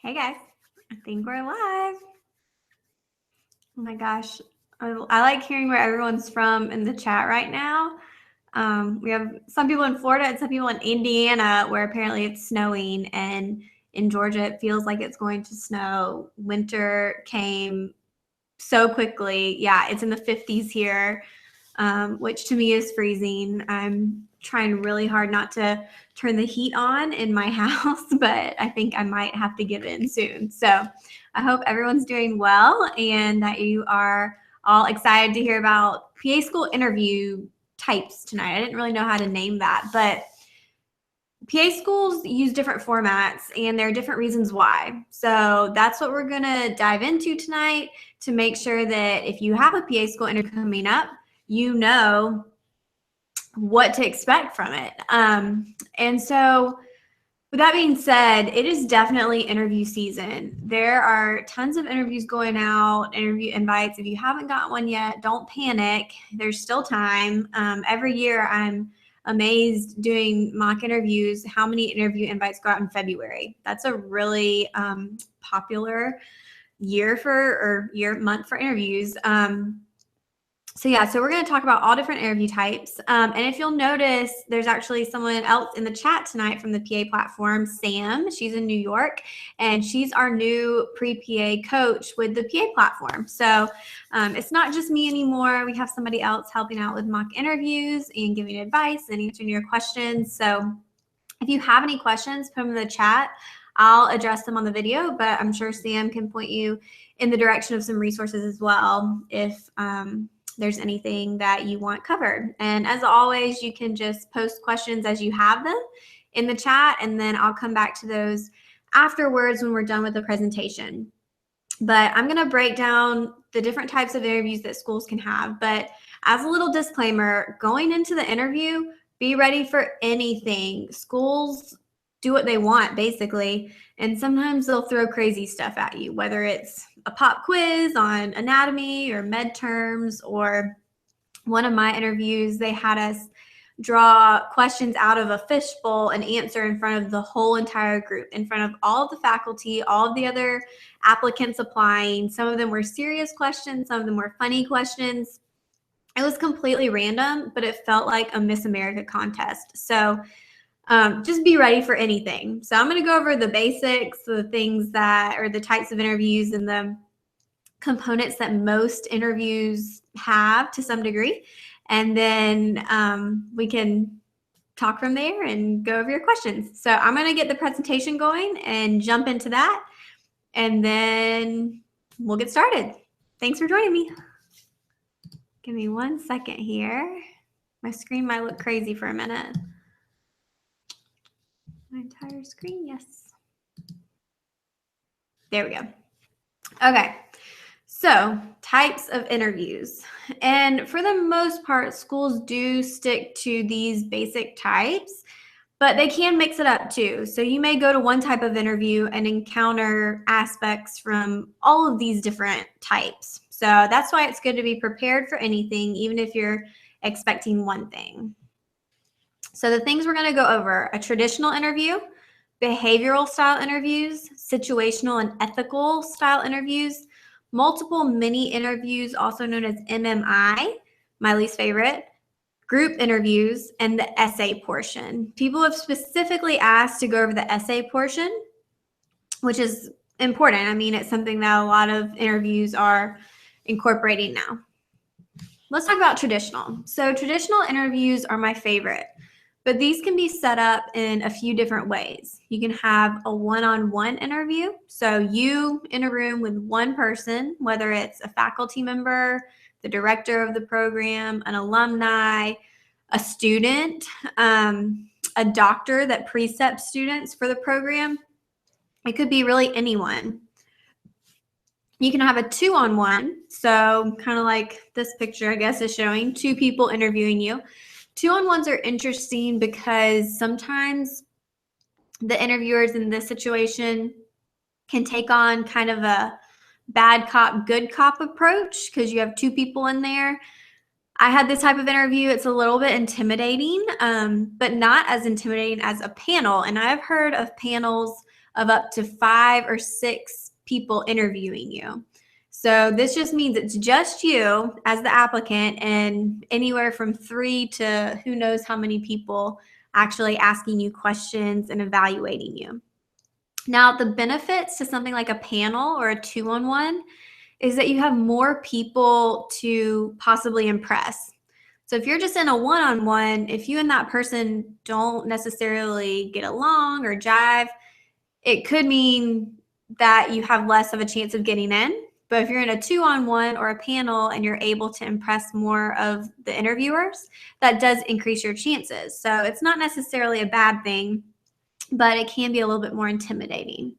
Hey guys, I think we're live. Oh my gosh, I like hearing where everyone's from in the chat right now. We have some people in Florida and some people in Indiana where apparently it's snowing, and in Georgia it feels like it's going to snow. Winter came so quickly. Yeah, it's in the 50s here, which to me is freezing. I'm trying really hard not to turn the heat on in my house, but I think I might have to give in soon. So I hope everyone's doing well and that you are all excited to hear about PA school interview types tonight. I didn't really know how to name that, but PA schools use different formats and there are different reasons why. So that's what we're going to dive into tonight to make sure that if you have a PA school interview coming up, you know what to expect from it. And so with that being said, it is definitely interview season. There are tons of interviews going out, interview invites. If you haven't got one yet, don't panic. There's still time. Every year I'm amazed doing mock interviews, how many interview invites go out in February. That's a really popular month for interviews. So we're going to talk about all different interview types. And if you'll notice, there's actually someone else in the chat tonight from the PA platform, Sam. She's in New York, and she's our new pre-PA coach with the PA platform. So it's not just me anymore. We have somebody else helping out with mock interviews and giving advice and answering your questions. So if you have any questions, put them in the chat. I'll address them on the video, but I'm sure Sam can point you in the direction of some resources as well if there's anything that you want covered. And as always, you can just post questions as you have them in the chat, and then I'll come back to those afterwards when we're done with the presentation. But I'm going to break down the different types of interviews that schools can have. But as a little disclaimer, going into the interview, be ready for anything. Schools do what they want, basically. And sometimes they'll throw crazy stuff at you, whether it's a pop quiz on anatomy or med terms, or one of my interviews, they had us draw questions out of a fishbowl and answer in front of the whole entire group, in front of all of the faculty, all of the other applicants applying. Some of them were serious questions, some of them were funny questions. It was completely random, but it felt like a Miss America contest. So just be ready for anything. So I'm going to go over the basics, the things that are the types of interviews and the components that most interviews have to some degree. And then we can talk from there and go over your questions. So I'm going to get the presentation going and jump into that, and then we'll get started. Thanks for joining me. Give me 1 second here. My screen might look crazy for a minute. My entire screen, yes. There we go. Okay, so types of interviews. And for the most part, schools do stick to these basic types, but they can mix it up too. So you may go to one type of interview and encounter aspects from all of these different types. So that's why it's good to be prepared for anything, even if you're expecting one thing. So the things we're going to go over: a traditional interview, behavioral style interviews, situational and ethical style interviews, multiple mini interviews, also known as MMI, my least favorite, group interviews, and the essay portion. People have specifically asked to go over the essay portion, which is important. I mean, it's something that a lot of interviews are incorporating now. Let's talk about traditional. So traditional interviews are my favorite, but these can be set up in a few different ways. You can have a one-on-one interview. So you in a room with one person, whether it's a faculty member, the director of the program, an alumni, a student, a doctor that precepts students for the program. It could be really anyone. You can have a two-on-one. So kind of like this picture, I guess, is showing two people interviewing you. Two-on-ones are interesting because sometimes the interviewers in this situation can take on kind of a bad cop, good cop approach because you have two people in there. I had this type of interview. It's a little bit intimidating, but not as intimidating as a panel. And I've heard of panels of up to 5 or 6 people interviewing you. So this just means it's just you as the applicant and anywhere from 3 to who knows how many people actually asking you questions and evaluating you. Now, the benefits to something like a panel or a 2-on-1 is that you have more people to possibly impress. So if you're just in a 1-on-1, if you and that person don't necessarily get along or jive, it could mean that you have less of a chance of getting in. But if you're in a 2-on-1 or a panel and you're able to impress more of the interviewers, that does increase your chances. So it's not necessarily a bad thing, but it can be a little bit more intimidating.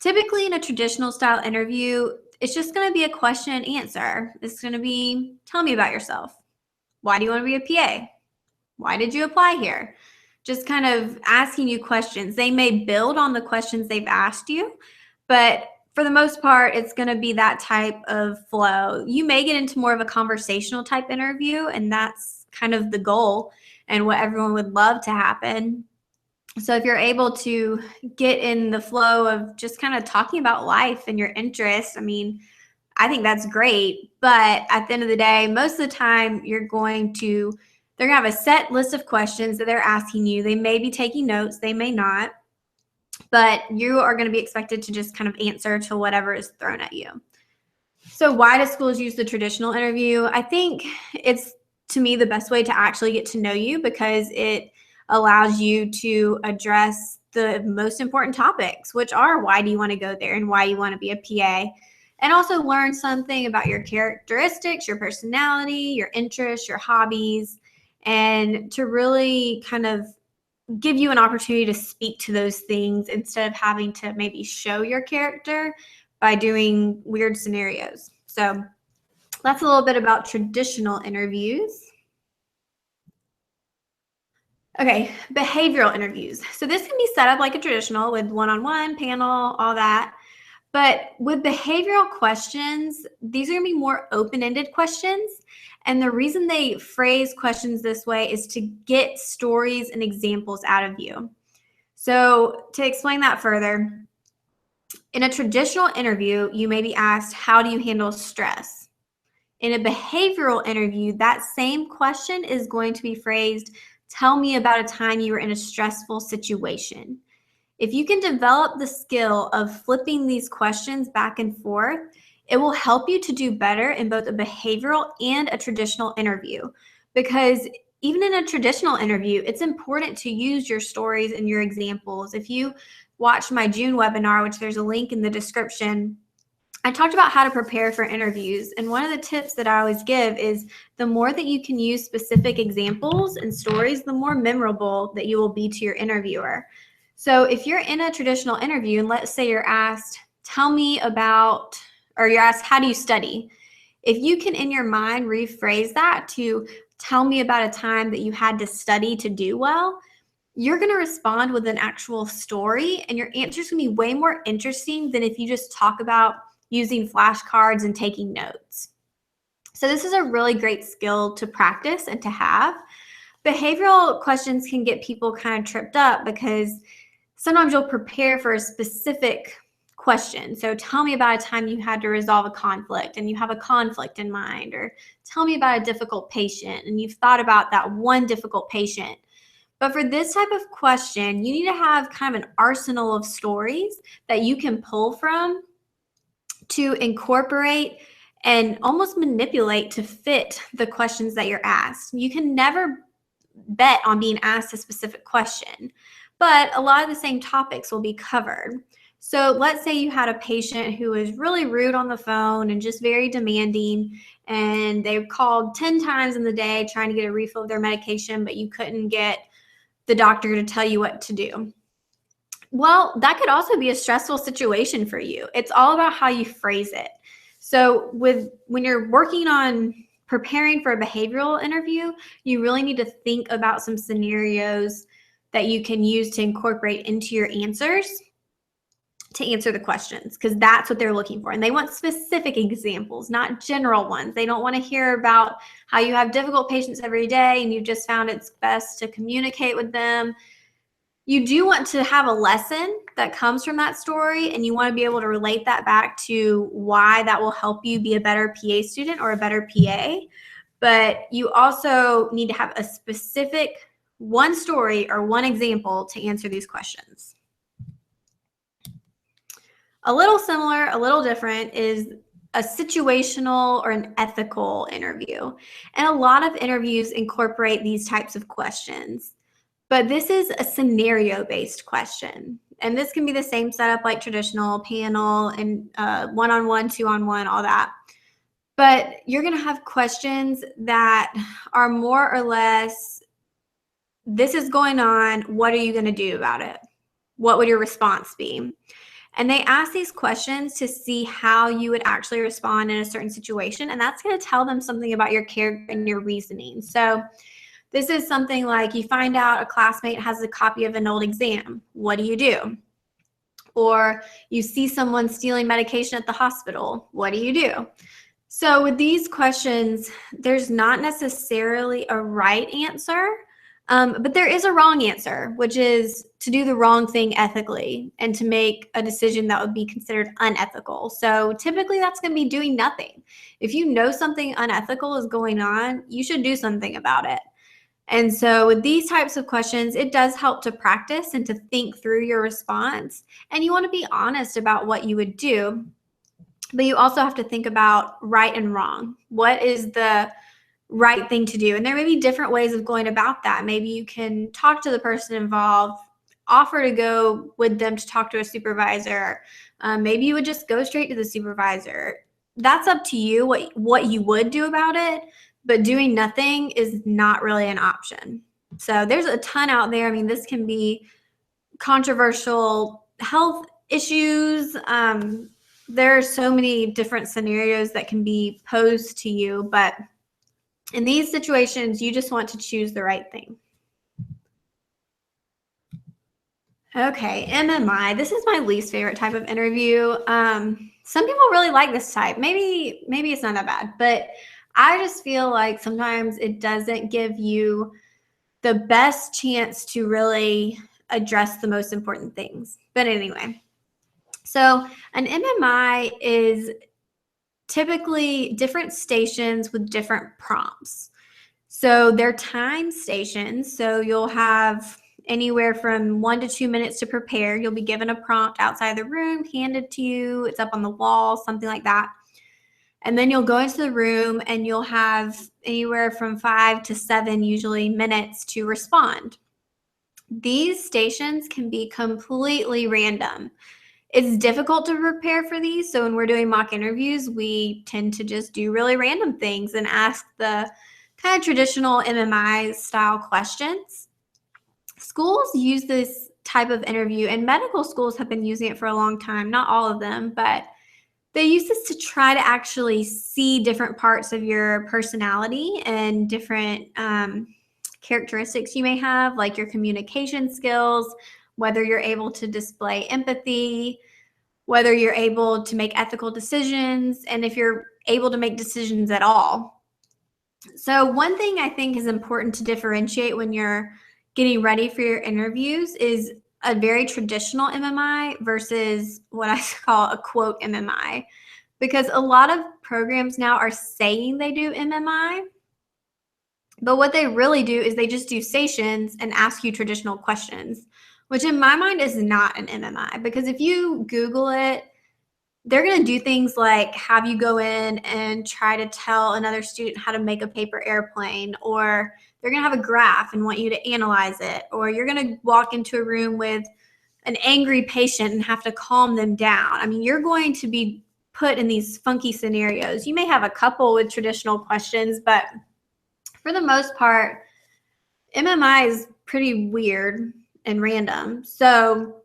Typically in a traditional style interview, it's just going to be a question and answer. It's going to be, tell me about yourself. Why do you want to be a PA? Why did you apply here? Just kind of asking you questions. They may build on the questions they've asked you, but for the most part, it's going to be that type of flow. You may get into more of a conversational type interview, and that's kind of the goal and what everyone would love to happen. So if you're able to get in the flow of just kind of talking about life and your interests, I mean, I think that's great. But at the end of the day, most of the time they're going to have a set list of questions that they're asking you. They may be taking notes, they may not, but you are going to be expected to just kind of answer to whatever is thrown at you. So why do schools use the traditional interview? I think it's, to me, the best way to actually get to know you because it allows you to address the most important topics, which are why do you want to go there and why you want to be a PA, and also learn something about your characteristics, your personality, your interests, your hobbies, and to really kind of give you an opportunity to speak to those things instead of having to maybe show your character by doing weird scenarios. So that's a little bit about traditional interviews. Okay, behavioral interviews. So this can be set up like a traditional with 1-on-1, panel, all that. But with behavioral questions, these are going to be more open-ended questions. And the reason they phrase questions this way is to get stories and examples out of you. So to explain that further, in a traditional interview, you may be asked, how do you handle stress? In a behavioral interview, that same question is going to be phrased, tell me about a time you were in a stressful situation. If you can develop the skill of flipping these questions back and forth, it will help you to do better in both a behavioral and a traditional interview. Because even in a traditional interview, it's important to use your stories and your examples. If you watch my June webinar, which there's a link in the description, I talked about how to prepare for interviews. And one of the tips that I always give is the more that you can use specific examples and stories, the more memorable that you will be to your interviewer. So if you're in a traditional interview and let's say you're asked, tell me about, or you're asked, how do you study? If you can in your mind rephrase that to tell me about a time that you had to study to do well, you're going to respond with an actual story and your answer is going to be way more interesting than if you just talk about using flashcards and taking notes. So this is a really great skill to practice and to have. Behavioral questions can get people kind of tripped up because sometimes you'll prepare for a specific question. So tell me about a time you had to resolve a conflict and you have a conflict in mind, or tell me about a difficult patient and you've thought about that one difficult patient. But for this type of question, you need to have kind of an arsenal of stories that you can pull from to incorporate and almost manipulate to fit the questions that you're asked. You can never bet on being asked a specific question, but a lot of the same topics will be covered. So let's say you had a patient who was really rude on the phone and just very demanding, and they called 10 times in the day trying to get a refill of their medication, but you couldn't get the doctor to tell you what to do. Well, that could also be a stressful situation for you. It's all about how you phrase it. So when you're working on preparing for a behavioral interview, you really need to think about some scenarios that you can use to incorporate into your answers to answer the questions, because that's what they're looking for. And they want specific examples, not general ones. They don't want to hear about how you have difficult patients every day and you just found it's best to communicate with them. You do want to have a lesson that comes from that story, and you want to be able to relate that back to why that will help you be a better PA student or a better PA. But you also need to have a specific one story or one example to answer these questions. A little similar, a little different is a situational or an ethical interview. And a lot of interviews incorporate these types of questions. But this is a scenario-based question. And this can be the same setup like traditional, panel, and one-on-one, two-on-one, all that. But you're going to have questions that are more or less, this is going on, what are you going to do about it? What would your response be? And they ask these questions to see how you would actually respond in a certain situation. And that's going to tell them something about your character and your reasoning. So this is something like you find out a classmate has a copy of an old exam. What do you do? Or you see someone stealing medication at the hospital. What do you do? So with these questions, there's not necessarily a right answer, but there is a wrong answer, which is to do the wrong thing ethically and to make a decision that would be considered unethical. So typically that's going to be doing nothing. If you know something unethical is going on, you should do something about it. And so with these types of questions, it does help to practice and to think through your response. And you want to be honest about what you would do. But you also have to think about right and wrong. What is the right thing to do? And there may be different ways of going about that. Maybe you can talk to the person involved, offer to go with them to talk to a supervisor. Maybe you would just go straight to the supervisor. That's up to you what you would do about it, but doing nothing is not really an option. So there's a ton out there. I mean, this can be controversial health issues. There are so many different scenarios that can be posed to you, but in these situations, you just want to choose the right thing. Okay, MMI. This is my least favorite type of interview. Some people really like this type. Maybe it's not that bad, but I just feel like sometimes it doesn't give you the best chance to really address the most important things. But anyway, so an MMI is typically different stations with different prompts. So they're time stations. So you'll have anywhere from 1 to 2 minutes to prepare. You'll be given a prompt outside the room, handed to you. It's up on the wall, something like that. And then you'll go into the room and you'll have anywhere from 5 to 7 usually minutes to respond. These stations can be completely random. It's difficult to prepare for these. So when we're doing mock interviews, we tend to just do really random things and ask the kind of traditional MMI style questions. Schools use this type of interview, and medical schools have been using it for a long time. Not all of them, but they use this to try to actually see different parts of your personality and different characteristics you may have, like your communication skills, whether you're able to display empathy, whether you're able to make ethical decisions, and if you're able to make decisions at all. So one thing I think is important to differentiate when you're getting ready for your interviews is a very traditional MMI versus what I call a quote MMI, because a lot of programs now are saying they do MMI, but what they really do is they just do stations and ask you traditional questions, which in my mind is not an MMI, because if you Google it, they're going to do things like have you go in and try to tell another student how to make a paper airplane, or they're going to have a graph and want you to analyze it, or you're going to walk into a room with an angry patient and have to calm them down. I mean, you're going to be put in these funky scenarios. You may have a couple with traditional questions, but for the most part, MMI is pretty weird and random. So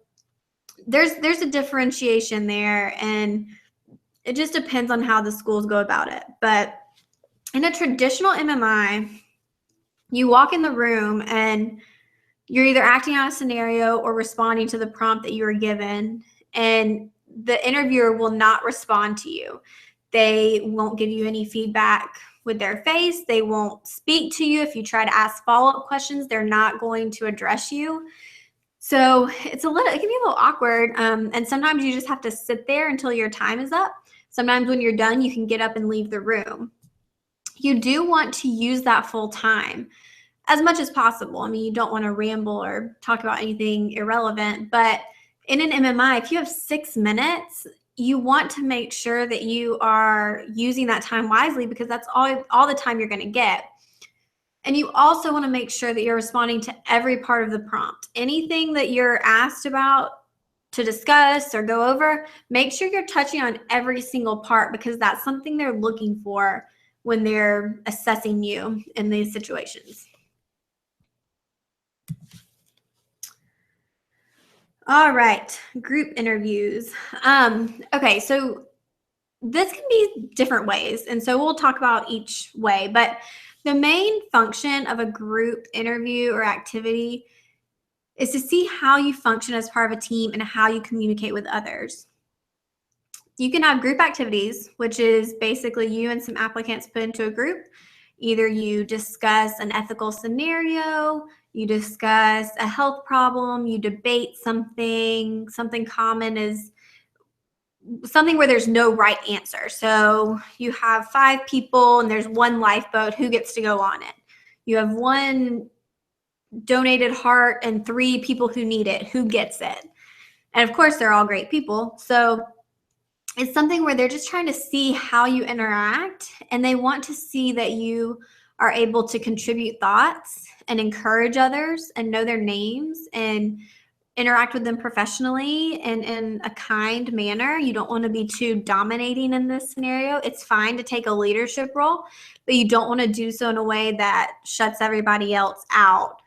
there's a differentiation there, and it just depends on how the schools go about it. But in a traditional MMI, you walk in the room and you're either acting out a scenario or responding to the prompt that you were given, and the interviewer will not respond to you. They won't give you any feedback with their face. They won't speak to you. If you try to ask follow-up questions, they're not going to address you. So it can be a little awkward. And sometimes you just have to sit there until your time is up. Sometimes when you're done, you can get up and leave the room. You do want to use that full time as much as possible. I mean, you don't want to ramble or talk about anything irrelevant, but in an MMI, if you have 6 minutes, you want to make sure that you are using that time wisely, because that's all the time you're going to get. And you also want to make sure that you're responding to every part of the prompt. Anything that you're asked about to discuss or go over, make sure you're touching on every single part, because that's something they're looking for when they're assessing you in these situations. All right, group interviews. Okay, so this can be different ways, and so we'll talk about each way, but the main function of a group interview or activity is to see how you function as part of a team and how you communicate with others. You can have group activities, which is basically you and some applicants put into a group. Either you discuss an ethical scenario, you discuss a health problem, you debate something. Something common is something where there's no right answer. So you have 5 people and there's one lifeboat. Who gets to go on it? You have one donated heart and 3 people who need it. Who gets it? And of course, they're all great people. So it's something where they're just trying to see how you interact, and they want to see that you are able to contribute thoughts and encourage others and know their names and interact with them professionally and in a kind manner. You don't want to be too dominating in this scenario. It's fine to take a leadership role, but you don't want to do so in a way that shuts everybody else out,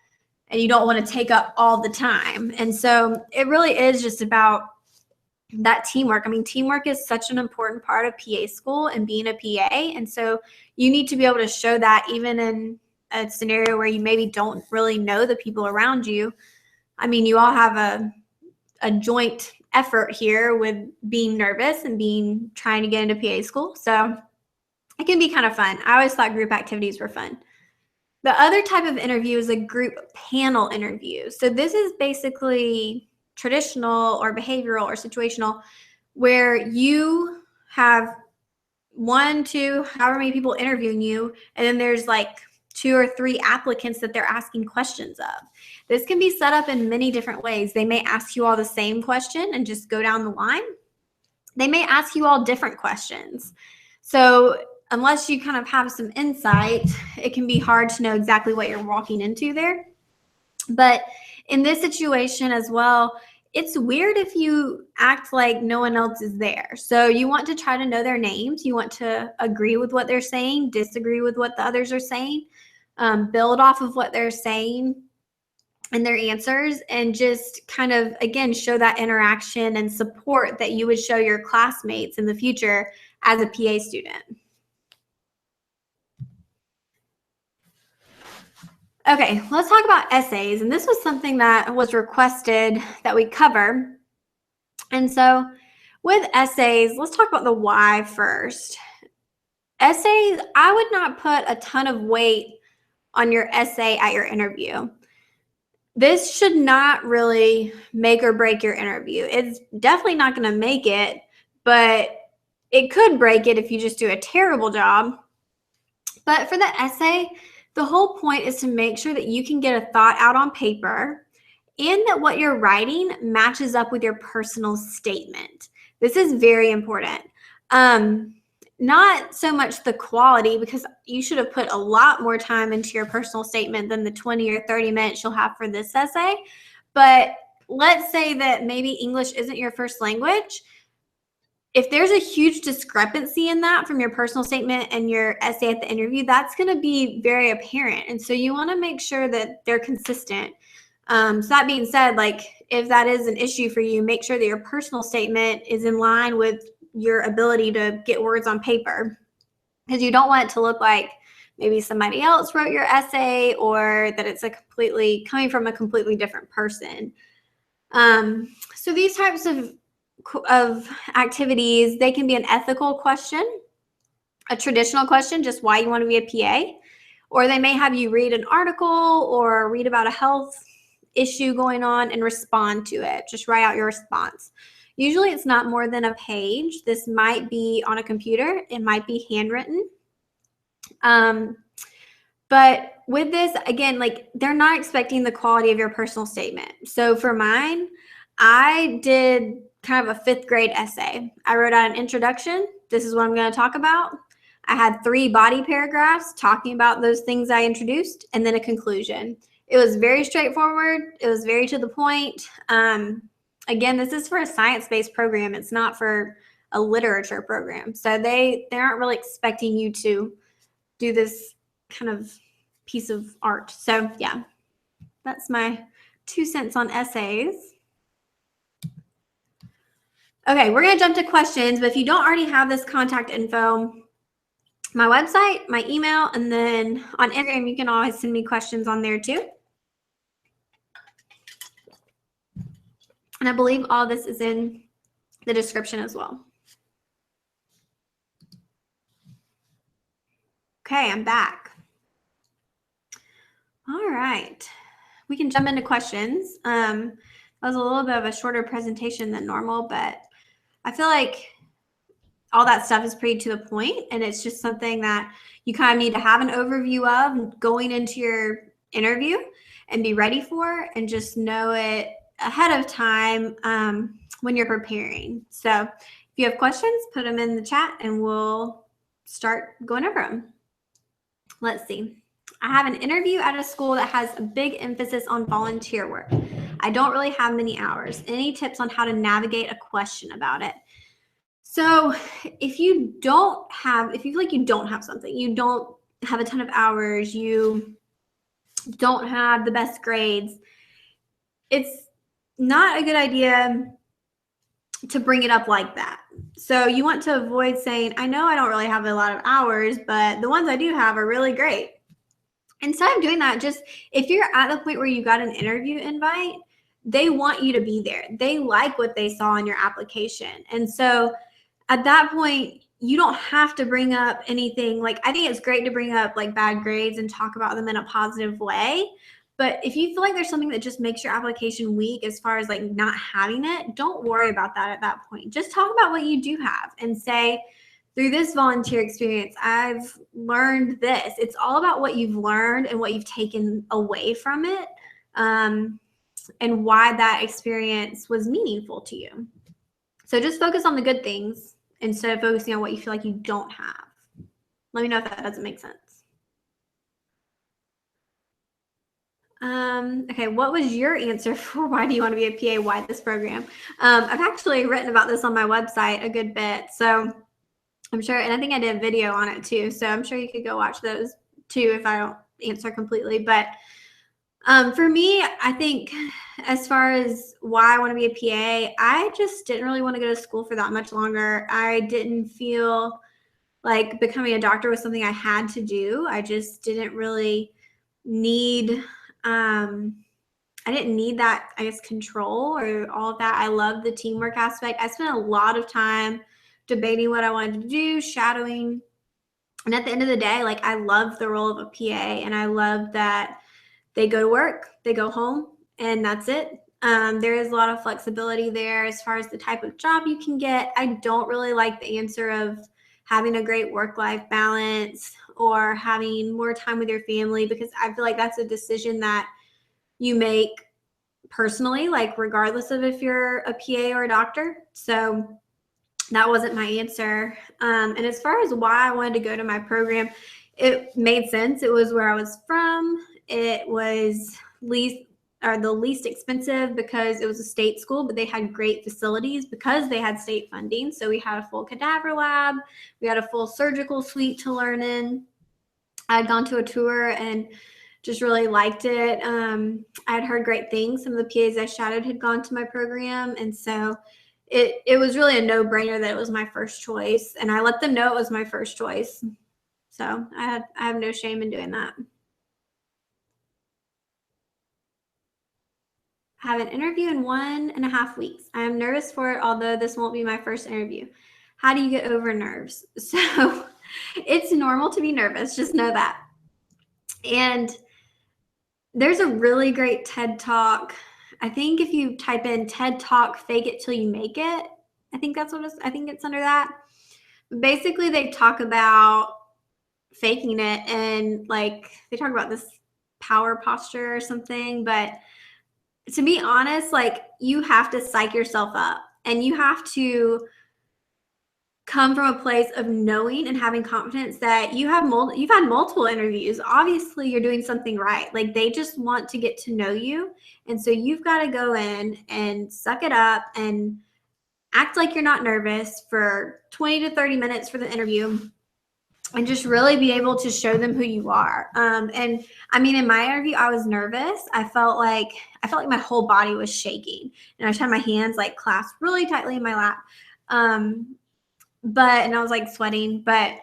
and you don't want to take up all the time. And so it really is just about that teamwork. I mean, teamwork is such an important part of PA school and being a PA. And so you need to be able to show that even in a scenario where you maybe don't really know the people around you. I mean, you all have a joint effort here with being nervous and trying to get into PA school. So it can be kind of fun. I always thought group activities were fun. The other type of interview is a group panel interview. So this is basically traditional or behavioral or situational, where you have 1, 2, however many people interviewing you, and then there's like 2 or 3 applicants that they're asking questions of. This can be set up in many different ways. They may ask you all the same question and just go down the line. They may ask you all different questions. So unless you kind of have some insight, it can be hard to know exactly what you're walking into there. But in this situation as well, it's weird if you act like no one else is there. So you want to try to know their names. You want to agree with what they're saying, disagree with what the others are saying, build off of what they're saying and their answers, and just kind of, again, show that interaction and support that you would show your classmates in the future as a PA student. Okay, let's talk about essays. And this was something that was requested that we cover. And so with essays, let's talk about the why first. Essays, I would not put a ton of weight on your essay at your interview. This should not really make or break your interview. It's definitely not going to make it, but it could break it if you just do a terrible job. But for the essay, the whole point is to make sure that you can get a thought out on paper and that what you're writing matches up with your personal statement. This is very important. Not so much the quality, because you should have put a lot more time into your personal statement than the 20 or 30 minutes you'll have for this essay. But let's say that maybe English isn't your first language. If there's a huge discrepancy in that from your personal statement and your essay at the interview, that's going to be very apparent. And so you want to make sure that they're consistent. So that being said, like, if that is an issue for you, make sure that your personal statement is in line with your ability to get words on paper, because you don't want it to look like maybe somebody else wrote your essay, or that it's coming from a completely different person. So these types of activities, they can be an ethical question, a traditional question, just why you want to be a PA, or they may have you read an article or read about a health issue going on and respond to it. Just write out your response. Usually it's not more than a page. This might be on a computer. It might be handwritten. But with this, again, like they're not expecting the quality of your personal statement. So for mine, I did kind of a 5th grade essay. I wrote out an introduction. This is what I'm going to talk about. I had 3 body paragraphs talking about those things I introduced, and then a conclusion. It was very straightforward. It was very to the point. Again, this is for a science-based program. It's not for a literature program. So they aren't really expecting you to do this kind of piece of art. So yeah, that's my 2 cents on essays. Okay, we're going to jump to questions, but if you don't already have this contact info, my website, my email, and then on Instagram, you can always send me questions on there too. And I believe all this is in the description as well. Okay, I'm back. All right, we can jump into questions. That was a little bit of a shorter presentation than normal, but I feel like all that stuff is pretty to the point, and it's just something that you kind of need to have an overview of going into your interview and be ready for, and just know it ahead of time when you're preparing. So if you have questions, put them in the chat and we'll start going over them. Let's see. I have an interview at a school that has a big emphasis on volunteer work. I don't really have many hours. Any tips on how to navigate a question about it? So if you feel like you don't have something, you don't have a ton of hours, you don't have the best grades, it's not a good idea to bring it up like that. So you want to avoid saying, I know I don't really have a lot of hours, but the ones I do have are really great. Instead of doing that, just if you're at the point where you got an interview invite, they want you to be there. They like what they saw in your application. And so at that point, you don't have to bring up anything. Like, I think it's great to bring up like bad grades and talk about them in a positive way. But if you feel like there's something that just makes your application weak as far as like not having it, don't worry about that at that point. Just talk about what you do have and say, through this volunteer experience, I've learned this. It's all about what you've learned and what you've taken away from it, and why that experience was meaningful to you. So just focus on the good things instead of focusing on what you feel like you don't have. Let me know if that doesn't make sense. Okay, what was your answer for why do you want to be a PA? Why this program? I've actually written about this on my website a good bit. So I'm sure, and I think I did a video on it too. So I'm sure you could go watch those too if I don't answer completely. But for me, I think as far as why I want to be a PA, I just didn't really want to go to school for that much longer. I didn't feel like becoming a doctor was something I had to do. I just didn't really need, I didn't need that, I guess, control or all of that. I love the teamwork aspect. I spent a lot of time debating what I wanted to do, shadowing. And at the end of the day, like, I love the role of a PA, and I love that they go to work, they go home, and that's it. There is a lot of flexibility there as far as the type of job you can get. I don't really like the answer of having a great work-life balance or having more time with your family, because I feel like that's a decision that you make personally, like regardless of if you're a PA or a doctor. So that wasn't my answer. And as far as why I wanted to go to my program, it made sense. It was where I was from. It was the least expensive because it was a state school, but they had great facilities because they had state funding. So we had a full cadaver lab. We had a full surgical suite to learn in. I had gone to a tour and just really liked it. I had heard great things. Some of the PAs I shadowed had gone to my program. And so it was really a no-brainer that it was my first choice. And I let them know it was my first choice. So I have no shame in doing that. I have an interview in 1.5 weeks. I am nervous for it, although this won't be my first interview. How do you get over nerves? So it's normal to be nervous. Just know that. And There's a really great TED Talk. I think if you type in TED Talk, fake it till you make it, I think that's what I think it's under that. Basically, they talk about faking it, and like they talk about this power posture or something. But to be honest, like you have to psych yourself up and you have to come from a place of knowing and having confidence that you've had multiple interviews. Obviously, you're doing something right. Like they just want to get to know you. And so you've got to go in and suck it up and act like you're not nervous for 20 to 30 minutes for the interview and just really be able to show them who you are. And I mean, in my interview, I was nervous. I felt like my whole body was shaking, and I just had my hands like clasped really tightly in my lap. And I was like sweating. But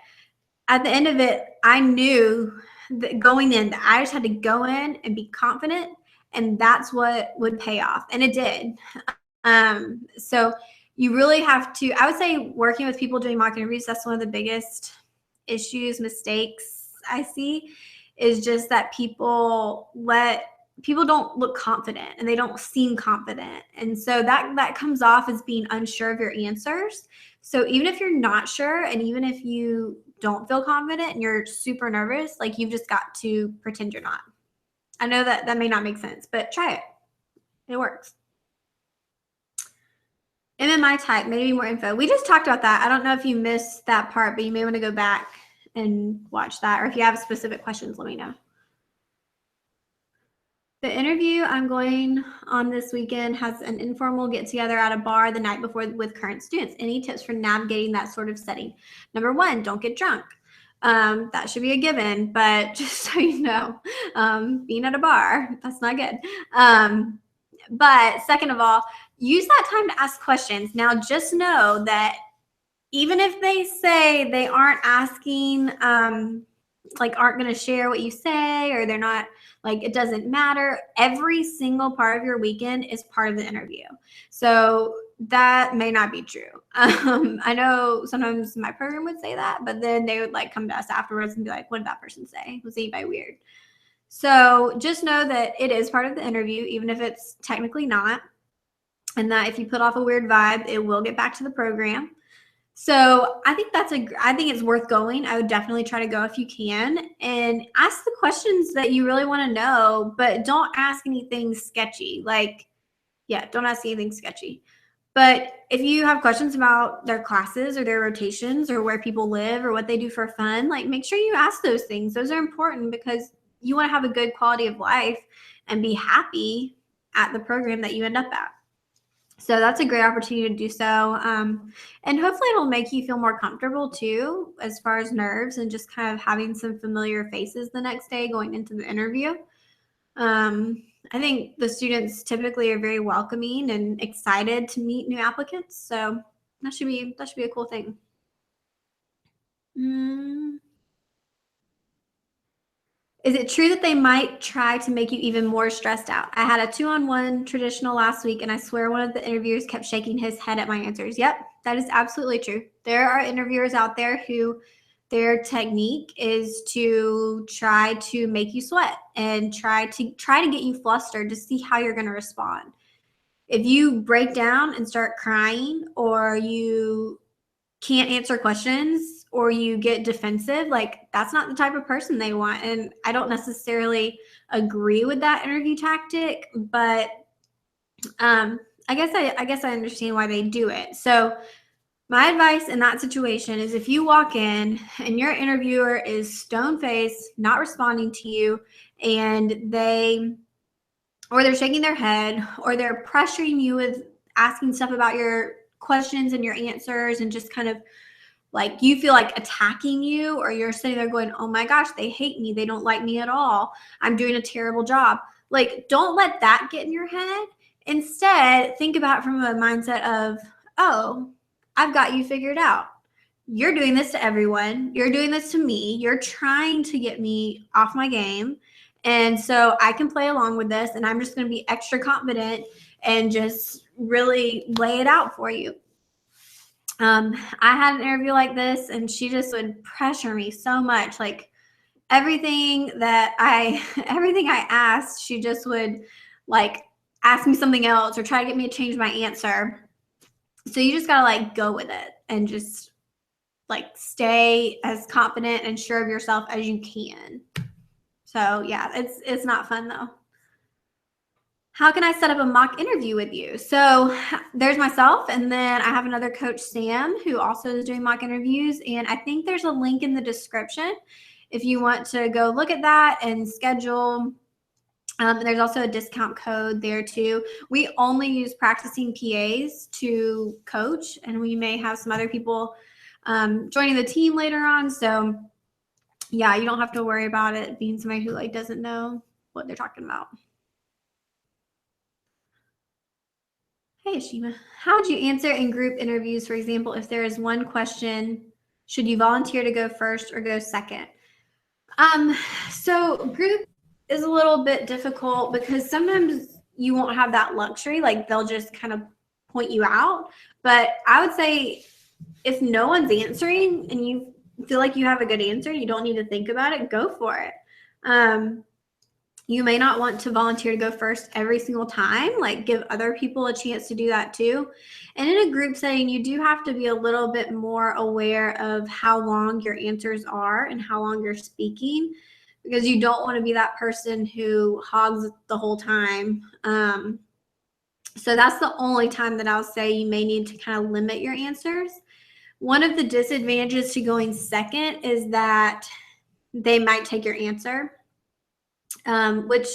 at the end of it, I knew that going in, that I just had to go in and be confident, and that's what would pay off, and it did. So you really have to. I would say working with people doing mock interviews, that's one of the biggest mistakes I see, is just that people don't look confident and they don't seem confident. And so that comes off as being unsure of your answers. So even if you're not sure, and even if you don't feel confident and you're super nervous, like you've just got to pretend you're not. I know that may not make sense, but try it. It works. MMI type, maybe more info. We just talked about that. I don't know if you missed that part, but you may want to go back and watch that. Or if you have specific questions, let me know. The interview I'm going on this weekend has an informal get-together at a bar the night before with current students. Any tips for navigating that sort of setting? Number one, don't get drunk. That should be a given, but just so you know, being at a bar, that's not good. But second of all, use that time to ask questions. Now, just know that even if they say they aren't asking, like aren't going to share what you say, or they're not, like it doesn't matter, every single part of your weekend is part of the interview. So that may not be true. I know sometimes my program would say that, but then they would like come to us afterwards and be like, what did that person say? Was anybody weird? So just know that it is part of the interview, even if it's technically not, and that if you put off a weird vibe, it will get back to the program. So I think I think it's worth going. I would definitely try to go if you can, and ask the questions that you really want to know, but don't ask anything sketchy. Don't ask anything sketchy. But if you have questions about their classes or their rotations or where people live or what they do for fun, like make sure you ask those things. Those are important because you want to have a good quality of life and be happy at the program that you end up at. So that's a great opportunity to do so. And hopefully it'll make you feel more comfortable too, as far as nerves and just kind of having some familiar faces the next day going into the interview. I think the students typically are very welcoming and excited to meet new applicants. So that should be a cool thing. Is it true that they might try to make you even more stressed out? I had a 2-on-1 traditional last week, and I swear one of the interviewers kept shaking his head at my answers. Yep, that is absolutely true. There are interviewers out there who their technique is to try to make you sweat and try to get you flustered to see how you're going to respond. If you break down and start crying, or you can't answer questions, or you get defensive, like that's not the type of person they want. And I don't necessarily agree with that interview tactic, but I guess I understand why they do it. So my advice in that situation is, if you walk in and your interviewer is stone-faced, not responding to you, and they're shaking their head, or they're pressuring you with asking stuff about your questions and your answers, and just kind of like you feel like attacking you, or you're sitting there going, oh my gosh, they hate me, they don't like me at all, I'm doing a terrible job. Like, don't let that get in your head. Instead, think about it from a mindset of, oh, I've got you figured out. You're doing this to everyone. You're doing this to me. You're trying to get me off my game. And so I can play along with this, and I'm just going to be extra confident and just really lay it out for you. I had an interview like this, and she just would pressure me so much. Like everything I asked, she just would like ask me something else or try to get me to change my answer. So you just gotta like go with it and just like stay as confident and sure of yourself as you can. So yeah, it's not fun though. How can I set up a mock interview with you? So there's myself, and then I have another coach, Sam, who also is doing mock interviews. And I think there's a link in the description if you want to go look at that and schedule. There's also a discount code there too. We only use practicing PAs to coach, and we may have some other people joining the team later on. So yeah, you don't have to worry about it being somebody who like doesn't know what they're talking about. Hey, Ashima. How would you answer in group interviews, for example, if there is one question, should you volunteer to go first or go second? So group is a little bit difficult because sometimes you won't have that luxury. Like they'll just kind of point you out. But I would say if no one's answering and you feel like you have a good answer, you don't need to think about it, go for it. You may not want to volunteer to go first every single time, like give other people a chance to do that too. And in a group setting, you do have to be a little bit more aware of how long your answers are and how long you're speaking, because you don't want to be that person who hogs the whole time. So that's the only time that I'll say you may need to kind of limit your answers. One of the disadvantages to going second is that they might take your answer. Which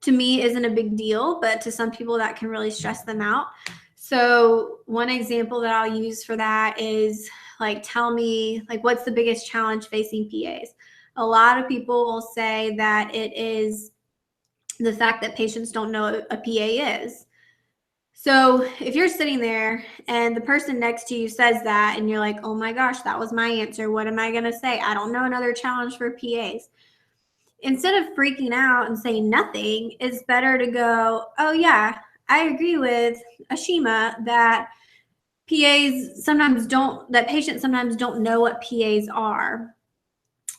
to me isn't a big deal, but to some people that can really stress them out. So one example that I'll use for that is like, tell me, like, what's the biggest challenge facing PAs? A lot of people will say that it is the fact that patients don't know what a PA is. So if you're sitting there and the person next to you says that and you're like, oh my gosh, that was my answer. What am I going to say? I don't know another challenge for PAs. Instead of freaking out and saying nothing, it's better to go, oh yeah, I agree with Ashima that patients sometimes don't know what PAs are.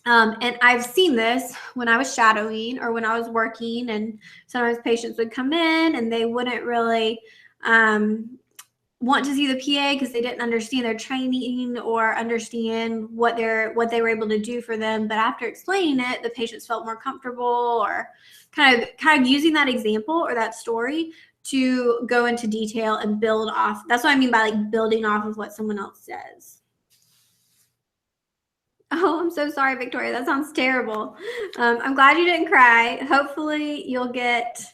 And I've seen this when I was shadowing or when I was working, and sometimes patients would come in and they wouldn't really want to see the PA because they didn't understand their training or understand what they were able to do for them. But after explaining it, the patients felt more comfortable, or kind of using that example or that story to go into detail and build off. That's what I mean by like building off of what someone else says. Oh, I'm so sorry, Victoria. That sounds terrible. I'm glad you didn't cry. Hopefully you'll get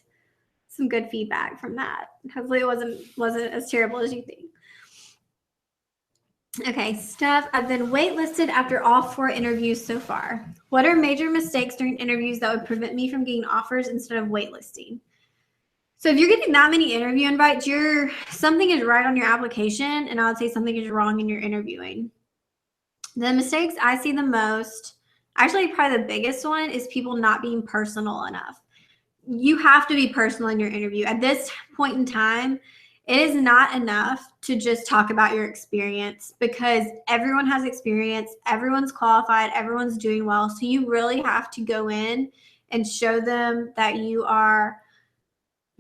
some good feedback from that. Hopefully it wasn't as terrible as you think. Okay, Steph, I've been waitlisted after all 4 interviews so far. What are major mistakes during interviews that would prevent me from getting offers instead of waitlisting? So if you're getting that many interview invites, something is right on your application, and I would say something is wrong in your interviewing. The mistakes I see the most, actually probably the biggest one, is people not being personal enough. You have to be personal in your interview. At this point in time, it is not enough to just talk about your experience, because everyone has experience, everyone's qualified, everyone's doing well. So you really have to go in and show them that you are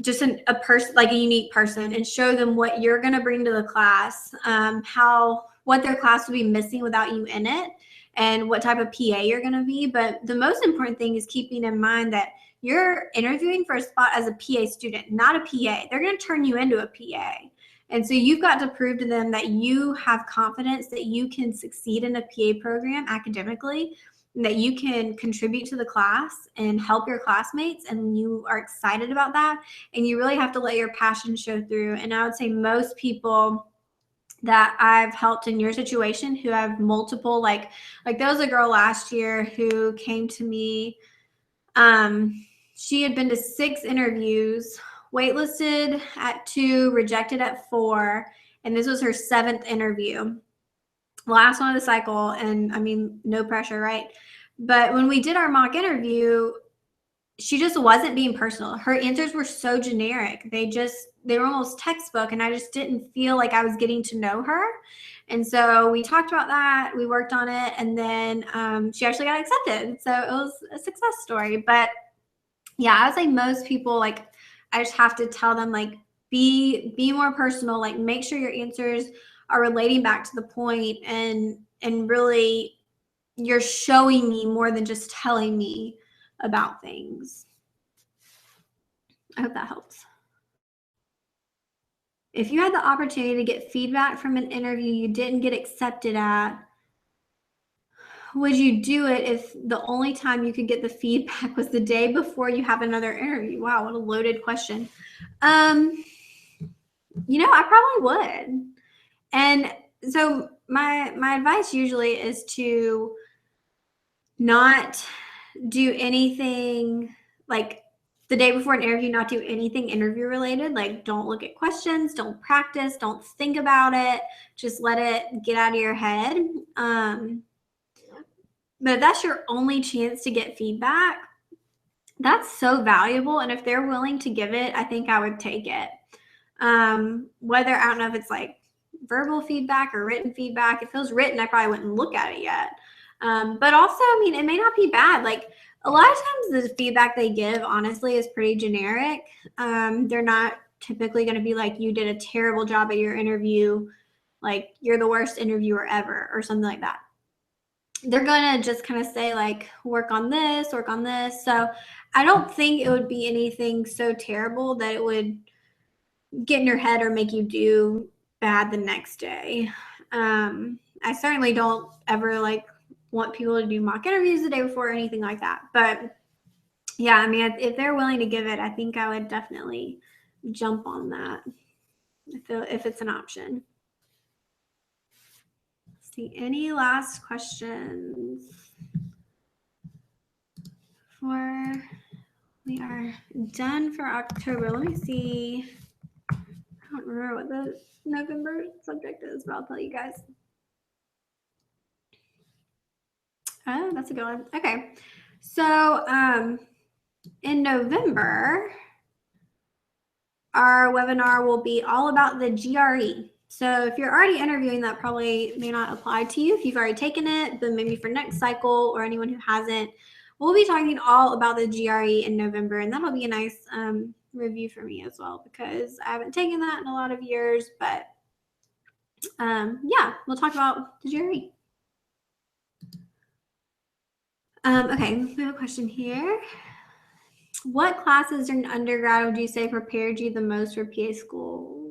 just a person, like a unique person, and show them what you're going to bring to the class, what their class will be missing without you in it, and what type of PA you're going to be. But the most important thing is keeping in mind that you're interviewing for a spot as a PA student, not a PA. They're going to turn you into a PA. And so you've got to prove to them that you have confidence that you can succeed in a PA program academically, and that you can contribute to the class and help your classmates, and you are excited about that. And you really have to let your passion show through. And I would say most people that I've helped in your situation who have multiple, like there was a girl last year who came to me. She had been to 6 interviews, waitlisted at 2, rejected at 4, and this was her 7th interview, last one of the cycle. And I mean, no pressure, right? But when we did our mock interview, she just wasn't being personal. Her answers were so generic. They were almost textbook, and I just didn't feel like I was getting to know her. And so we talked about that. We worked on it, and then she actually got accepted. So it was a success story. But yeah, I would say most people, like, I just have to tell them, like, be more personal. Like, make sure your answers are relating back to the point, and really you're showing me more than just telling me about things. I hope that helps. If you had the opportunity to get feedback from an interview you didn't get accepted at, would you do it if the only time you could get the feedback was the day before you have another interview? Wow, what a loaded question. I probably would. And so my advice usually is to not do anything, like, the day before an interview, not do anything interview related. Like, don't look at questions, don't practice, don't think about it. Just let it get out of your head. But if that's your only chance to get feedback, that's so valuable. And if they're willing to give it, I think I would take it. Whether, I don't know if it's like verbal feedback or written feedback. If it was written, I probably wouldn't look at it yet. But also, I mean, it may not be bad. Like, a lot of times the feedback they give, honestly, is pretty generic. They're not typically going to be like, you did a terrible job at your interview, like, you're the worst interviewer ever, or something like that. They're going to just kind of say, like, work on this, work on this. So I don't think it would be anything so terrible that it would get in your head or make you do bad the next day. I certainly don't ever, like, want people to do mock interviews the day before or anything like that. But yeah, I mean, if they're willing to give it, I think I would definitely jump on that if it's an option. Let's see, any last questions? We are done for October. Let me see. I don't remember what the November subject is, but I'll tell you guys. Oh, that's a good one. Okay. So in November, our webinar will be all about the GRE. So if you're already interviewing, that probably may not apply to you if you've already taken it, but maybe for next cycle or anyone who hasn't, we'll be talking all about the GRE in November, and that'll be a nice review for me as well, because I haven't taken that in a lot of years. But yeah, we'll talk about the GRE. Okay, we have a question here. What classes in undergrad would you say prepared you the most for PA school?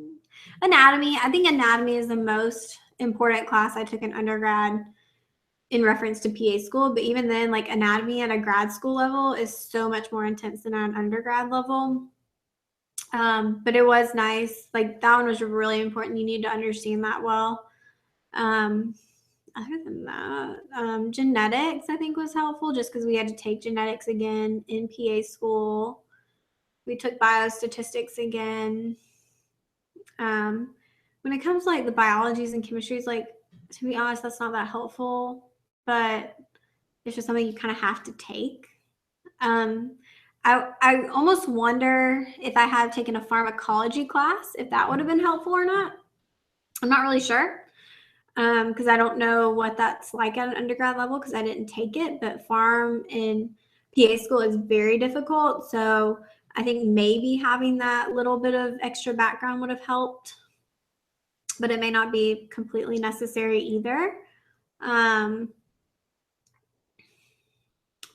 Anatomy. I think anatomy is the most important class I took in undergrad in reference to PA school. But even then, like, anatomy at a grad school level is so much more intense than at an undergrad level. But it was nice. Like, that one was really important. You need to understand that well. Other than that, genetics, I think, was helpful, just because we had to take genetics again in PA school. We took biostatistics again. When it comes to, like, the biologies and chemistries, like, to be honest, that's not that helpful, but it's just something you kind of have to take. I almost wonder if I had taken a pharmacology class, if that would have been helpful or not. I'm not really sure. Because I don't know what that's like at an undergrad level, because I didn't take it, but pharm in PA school is very difficult. So I think maybe having that little bit of extra background would have helped, but it may not be completely necessary either.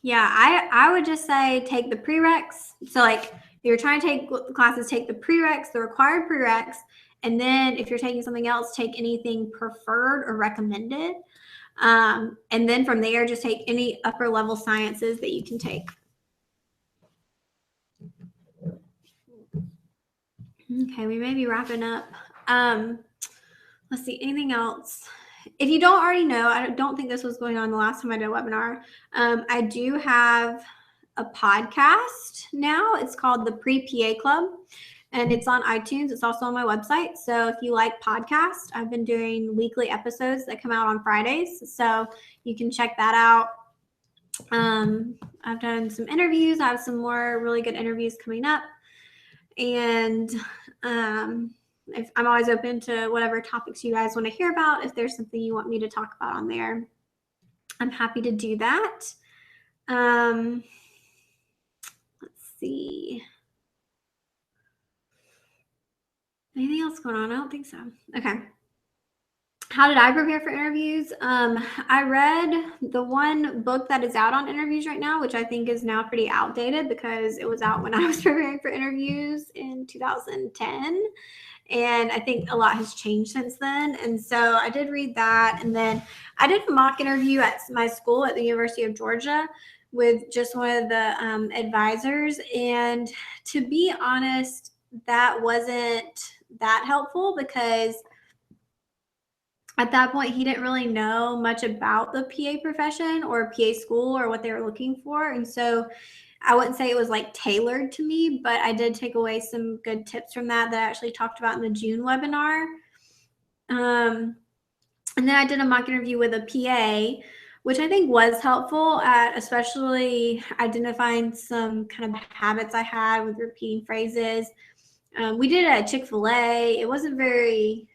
Yeah, I would just say take the prereqs. So, like, if you're trying to take classes, take the prereqs, the required prereqs. And then if you're taking something else, take anything preferred or recommended. And then from there, just take any upper level sciences that you can take. Okay, we may be wrapping up. Let's see, anything else? If you don't already know, I don't think this was going on the last time I did a webinar. I do have a podcast now. It's called the Pre-PA Club, and it's on iTunes. It's also on my website. So if you like podcasts, I've been doing weekly episodes that come out on Fridays. So you can check that out. I've done some interviews. I have some more really good interviews coming up. And if I'm always open to whatever topics you guys want to hear about. If there's something you want me to talk about on there, I'm happy to do that. Let's see. Anything else going on? I don't think so. Okay. How did I prepare for interviews? I read the one book that is out on interviews right now, which I think is now pretty outdated because it was out when I was preparing for interviews in 2010. And I think a lot has changed since then. And so I did read that. And then I did a mock interview at my school at the University of Georgia with just one of the advisors. And to be honest, that wasn't that helpful because at that point, he didn't really know much about the PA profession or PA school or what they were looking for. And so I wouldn't say it was like tailored to me, but I did take away some good tips from that I actually talked about in the June webinar. And then I did a mock interview with a PA, which I think was helpful at especially identifying some kind of habits I had with repeating phrases. We did it at Chick-fil-A. It wasn't very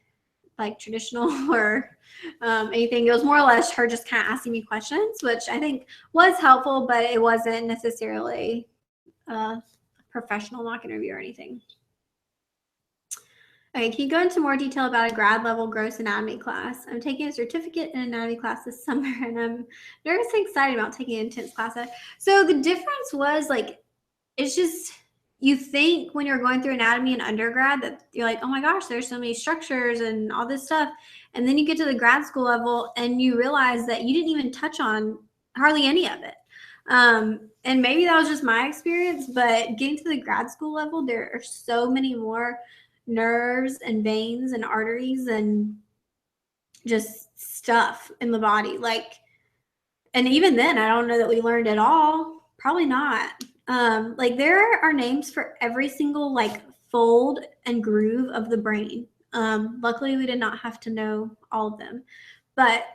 like traditional or anything. It was more or less her just kind of asking me questions, which I think was helpful, but it wasn't necessarily a professional mock interview or anything. Okay, can you go into more detail about a grad level gross anatomy class? I'm taking a certificate in anatomy class this summer, and I'm nervous and excited about taking an intense class. So the difference was like, it's just, you think when you're going through anatomy in undergrad that you're like, oh my gosh, there's so many structures and all this stuff. And then you get to the grad school level and you realize that you didn't even touch on hardly any of it. And maybe that was just my experience, but getting to the grad school level, there are so many more nerves and veins and arteries and just stuff in the body. Like, and even then, I don't know that we learned it all. Probably not. Like there are names for every single like fold and groove of the brain. Luckily, we did not have to know all of them, but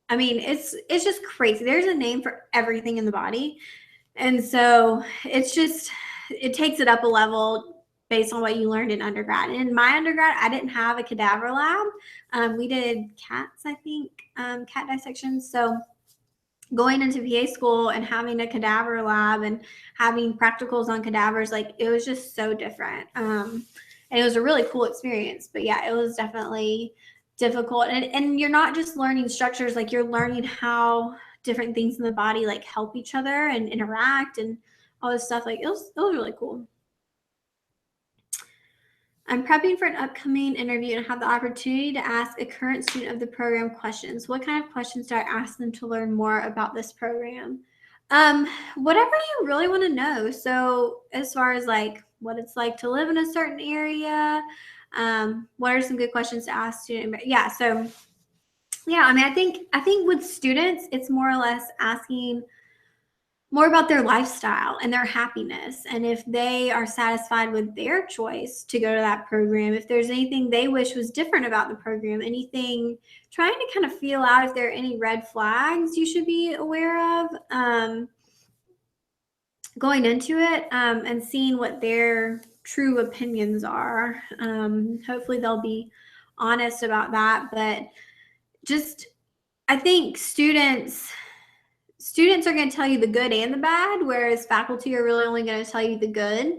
I mean, it's just crazy. There's a name for everything in the body, and so it's just it takes it up a level based on what you learned in undergrad. And in my undergrad, I didn't have a cadaver lab. We did cats, I think, cat dissections. So going into PA school and having a cadaver lab and having practicals on cadavers, like it was just so different. And it was a really cool experience. But yeah, it was definitely difficult. And you're not just learning structures, like you're learning how different things in the body like help each other and interact and all this stuff. Like it was really cool. I'm prepping for an upcoming interview and have the opportunity to ask a current student of the program questions. What kind of questions do I ask them to learn more about this program? Whatever you really want to know. So as far as like what it's like to live in a certain area, what are some good questions to ask students? Yeah, so yeah, I mean, I think with students, it's more or less asking more about their lifestyle and their happiness, and if they are satisfied with their choice to go to that program, if there's anything they wish was different about the program, anything, trying to kind of feel out if there are any red flags you should be aware of going into it, and seeing what their true opinions are. Hopefully they'll be honest about that, but just I think students are going to tell you the good and the bad, whereas faculty are really only going to tell you the good.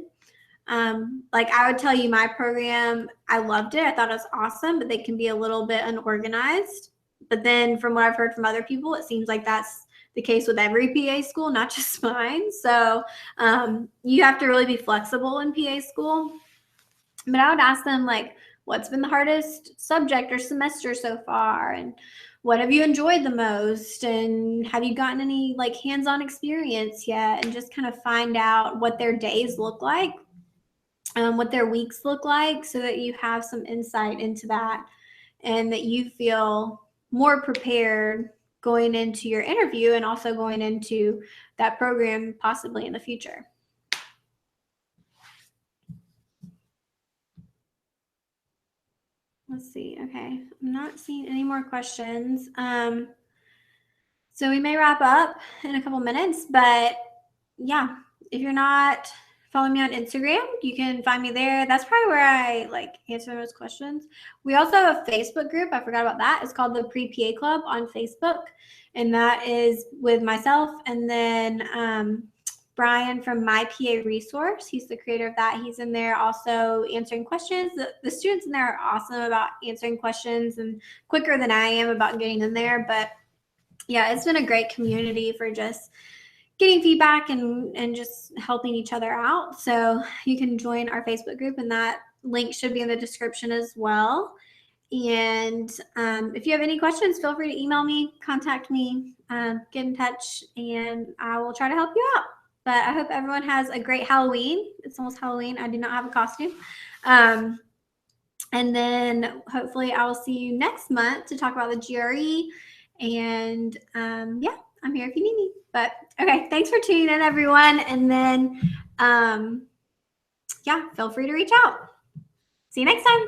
Like I would tell you my program, I loved it. I thought it was awesome, but they can be a little bit unorganized. But then from what I've heard from other people, it seems like that's the case with every PA school, not just mine. So you have to really be flexible in PA school. But I would ask them like, what's been the hardest subject or semester so far? And what have you enjoyed the most? And have you gotten any like hands-on experience yet? And just kind of find out what their days look like, what their weeks look like, so that you have some insight into that and that you feel more prepared going into your interview and also going into that program possibly in the future. Let's see. Okay. I'm not seeing any more questions. So we may wrap up in a couple minutes, but yeah, if you're not following me on Instagram, you can find me there. That's probably where I like answer those questions. We also have a Facebook group. I forgot about that. It's called the Pre-PA Club on Facebook. And that is with myself and then Brian from My PA Resource. He's the creator of that. He's in there also answering questions. The students in there are awesome about answering questions and quicker than I am about getting in there. But yeah, it's been a great community for just getting feedback and just helping each other out. So you can join our Facebook group, and that link should be in the description as well. And if you have any questions, feel free to email me, contact me, get in touch, and I will try to help you out. But I hope everyone has a great Halloween. It's almost Halloween. I do not have a costume. And then hopefully I will see you next month to talk about the GRE. And yeah, I'm here if you need me. But okay, thanks for tuning in, everyone. And then yeah, feel free to reach out. See you next time.